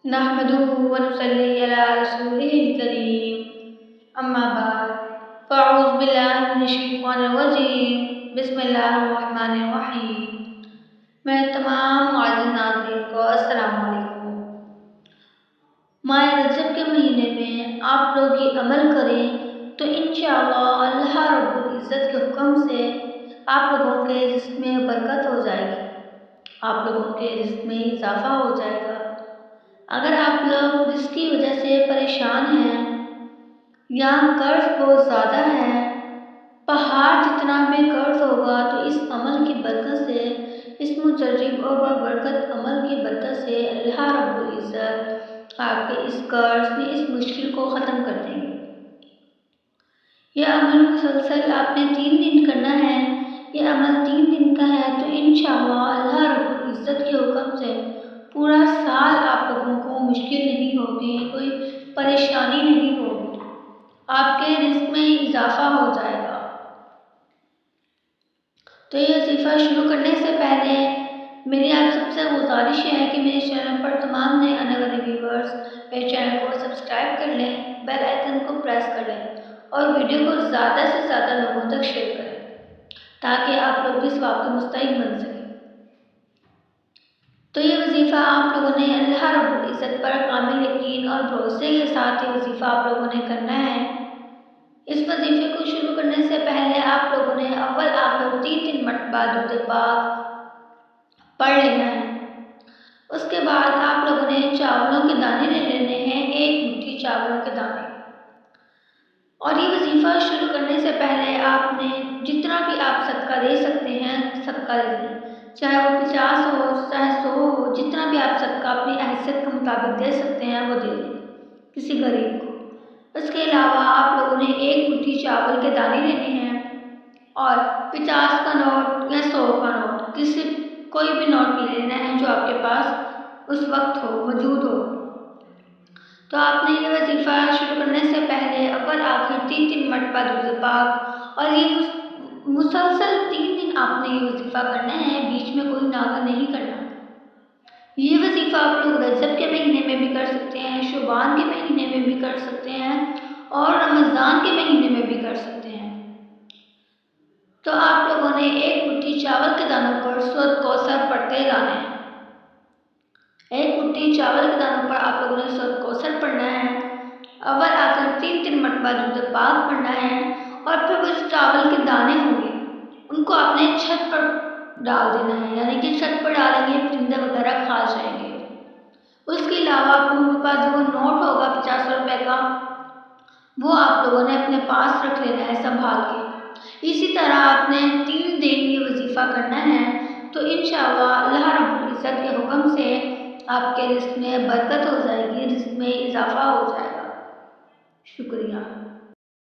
نحمده ونصلي على رسوله الكريم اما بعد فاعوذ باللہ من الشیطان الرجیم بسم اللہ الرحمن الرحیم۔ میں تمام معزز ناظرین کو السلام علیکم۔ ماہ رجب کے مہینے میں آپ لوگ یہ عمل کریں تو انشاءاللہ اللہ رب العزت کے حکم سے آپ لوگوں کے رزق میں برکت ہو جائے گی، آپ لوگوں کے رزق میں اضافہ ہو جائے گا۔ اگر آپ لوگ رزق کی وجہ سے پریشان ہیں یا قرض بہت زیادہ ہے، پہاڑ جتنا میں قرض ہوگا، تو اس عمل کی برکت سے، اس مجرب اور بابرکت عمل کی برکت سے اللہ رب العزت آپ کے اس قرض میں اس مشکل کو ختم کر دیں گے۔ یہ عمل مسلسل آپ نے 3 دن کرنا ہے۔ یہ عمل 3 دن کا ہے تو انشاءاللہ اللہ رب العزت کے حکم سے پورا سال آپ لوگوں کو مشکل نہیں ہوگی، کوئی پریشانی نہیں ہوگی، آپ کے رزق میں اضافہ ہو جائے گا۔ تو یہ وظیفہ شروع کرنے سے پہلے میری آپ سب سے گزارش ہے کہ میرے چینل پر تمام نئے آنے والے ویورز میرے چینل کو سبسکرائب کر لیں، بیل آئیکن کو پریس کر لیں اور ویڈیو کو زیادہ سے زیادہ لوگوں تک شیئر کریں تاکہ آپ لوگ بھی ثواب کے مستحق بن سکیں۔ تو یہ وظیفہ آپ لوگوں نے اللہ رب العزت پر کامل یقین اور بھروسے کے ساتھ یہ وظیفہ آپ لوگوں نے کرنا ہے۔ اس وظیفے کو شروع کرنے سے پہلے آپ لوگوں نے اول آخر 3 مرتبہ درود پاک پڑھ لینا ہے۔ اس کے بعد آپ لوگوں نے چاولوں کے دانے لے لینے ہیں، 1 مٹھی چاولوں کے دانے۔ اور یہ وظیفہ شروع کرنے سے پہلے آپ نے جتنا بھی آپ صدقہ دے سکتے ہیں صدقہ دے دیں، چاہے وہ 50 ہو چاہے 100 ہو، جتنا بھی آپ صدقہ اپنی حیثیت کے مطابق دے سکتے ہیں وہ دے دیں کسی غریب کو۔ اس کے علاوہ آپ لوگوں نے 1 مٹھی چاول کے دانے لینے ہیں اور 50 کا نوٹ یا 100 کا نوٹ، کوئی بھی نوٹ لے لینا ہے جو آپ کے پاس اس وقت ہو، موجود ہو۔ تو آپ نے یہ وظیفہ شروع کرنے سے پہلے اول آخر 3 مرتبہ درود پاک، اور یہ مسلسل 3 دن آپ نے یہ وظیفہ کرنا ہے، بیچ میں کوئی ناغہ نہیں کرنا۔ یہ وظیفہ آپ لوگ رجب کے مہینے میں بھی کر سکتے ہیں، شعبان کے مہینے میں بھی کر سکتے ہیں اور رمضان کے مہینے میں بھی کر سکتے ہیں۔ تو آپ لوگوں نے 1 مٹھی چاول کے دانوں پر سورۃ کوثر پڑھتے جانا ہے۔ 1 مٹھی چاول کے دانوں پر آپ لوگوں نے سورۃ کوثر پڑھنا ہے، اول آخر 3 مرتبہ درود پاک پڑھنا ہے، اور پھر وہ چاول کے دانے ہوں گے ان کو آپ نے چھت پر ڈال دینا ہے، یعنی کہ چھت پر ڈالیں گے پرندے وغیرہ کھا جائیں گے۔ اس کے علاوہ آپ لوگوں کے پاس جو نوٹ ہوگا 50 روپے کا، وہ آپ لوگوں نے اپنے پاس رکھ لینا ہے سنبھال کے۔ اسی طرح آپ نے 3 دن یہ وظیفہ کرنا ہے تو انشاءاللہ اللہ رب العزت کے حکم سے آپ کے رزق میں برکت ہو جائے گی، رزق میں اضافہ ہو جائے گا۔ شکریہ۔